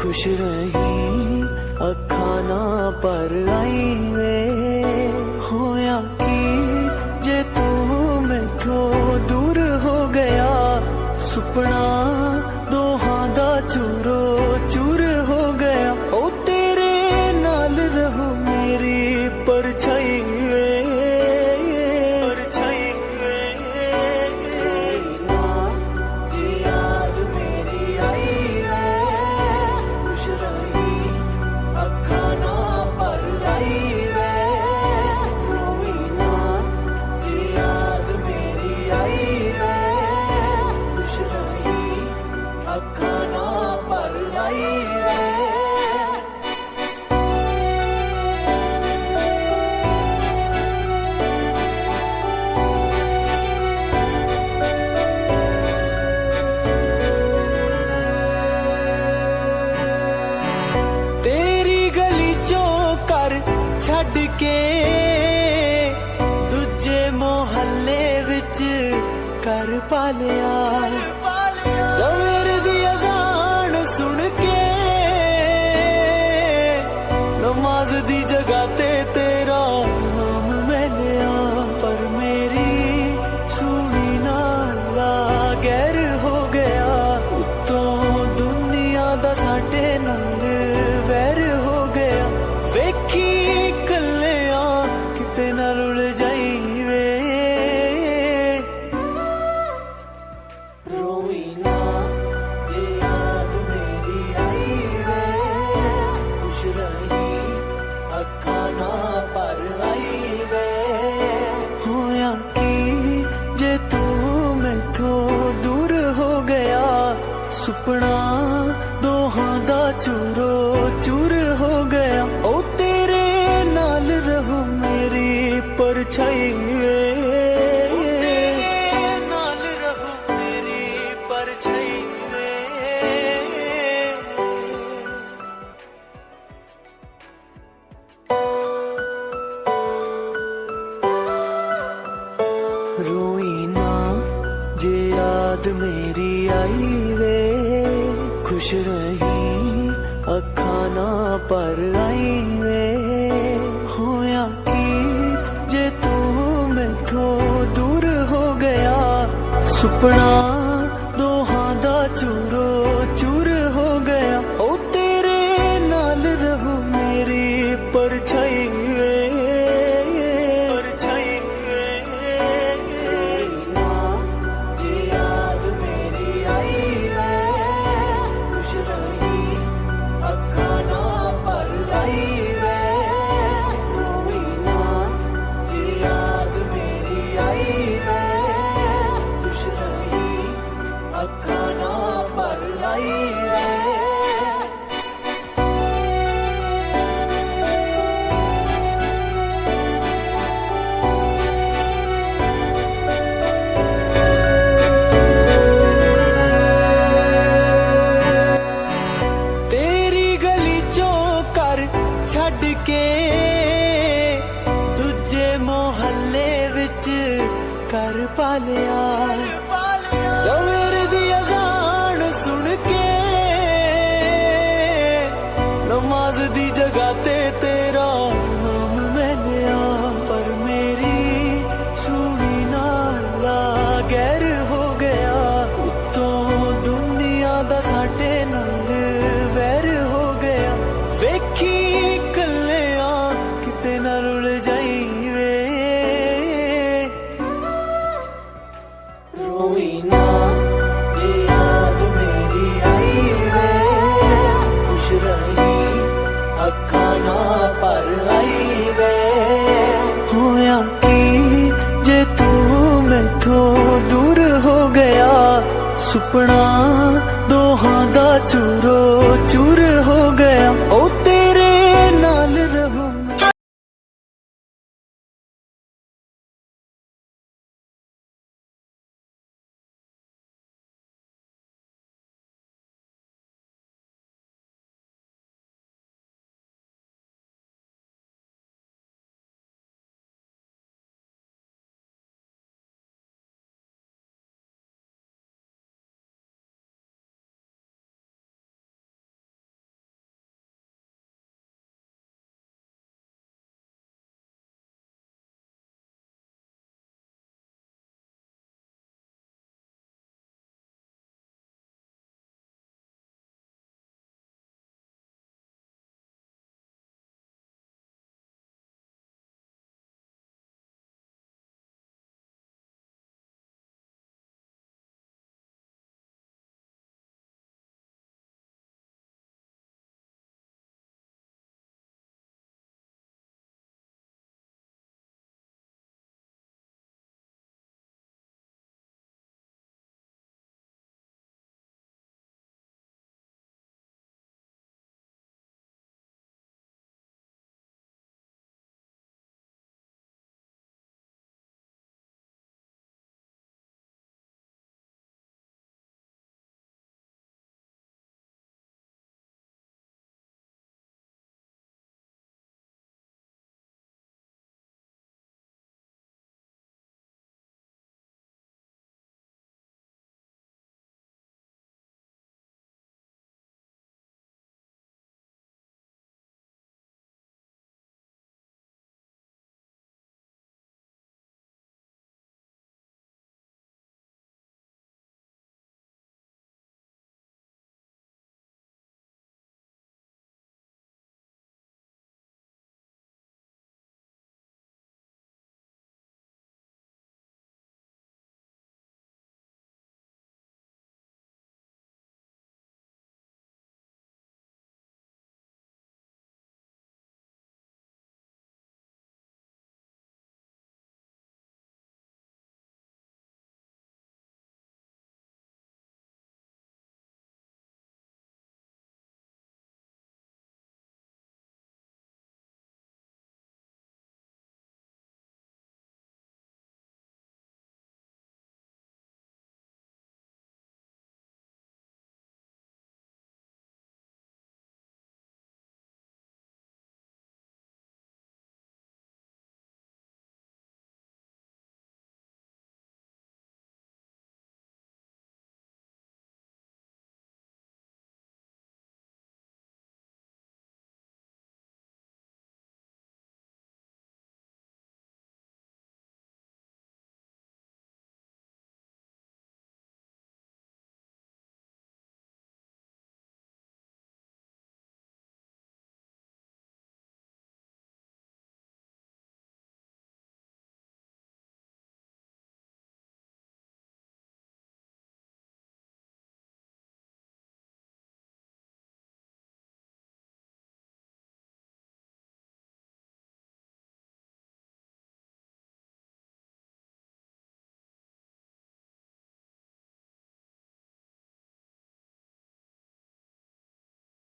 खुश रही अखां ना पर आई वे होया कि जे तू मैथों दूर हो गया सुपना दोहां दा चूरो चूर हो गया ओ तेरे नाल रहो मेरी परछाई छड़ के दूजे मोहल्ले विच कर पालिया सवेर दी अज़ान सुन के नमाज दी जगह ते तेरा नाम मैं लिया पर मेरी सुनी नाला गैर हो गया उत्तों दुनिया दा साडे नाल वैर हो गया वेखी सुपना दोहां दा चूरो चूर हो गया ओ तेरे नाल रहो मेरी परछाई नाल रहो मेरी परछाई रोई ना जे याद मेरी आई वे खुश रही अखां ना पर आई वे होया कि जे तू मैथों दूर हो गया सुपना दोहां दा चूरो चूर हो गया ओ तेरे नाल रहो मेरी परछाई छड़ के दूजे मोहल्ले विच कर पालिया सवेर दी अज़ान सुन के नमाज दी जगह ते तेरा नाम मैं लिया पर मेरी सुनी नाला गैर हो गया उत्तों दुनिया दा साडे नाल वैर हो गया वेखी होया कि जे तू मैथों दूर हो गया सुपना दोहां दा चूरो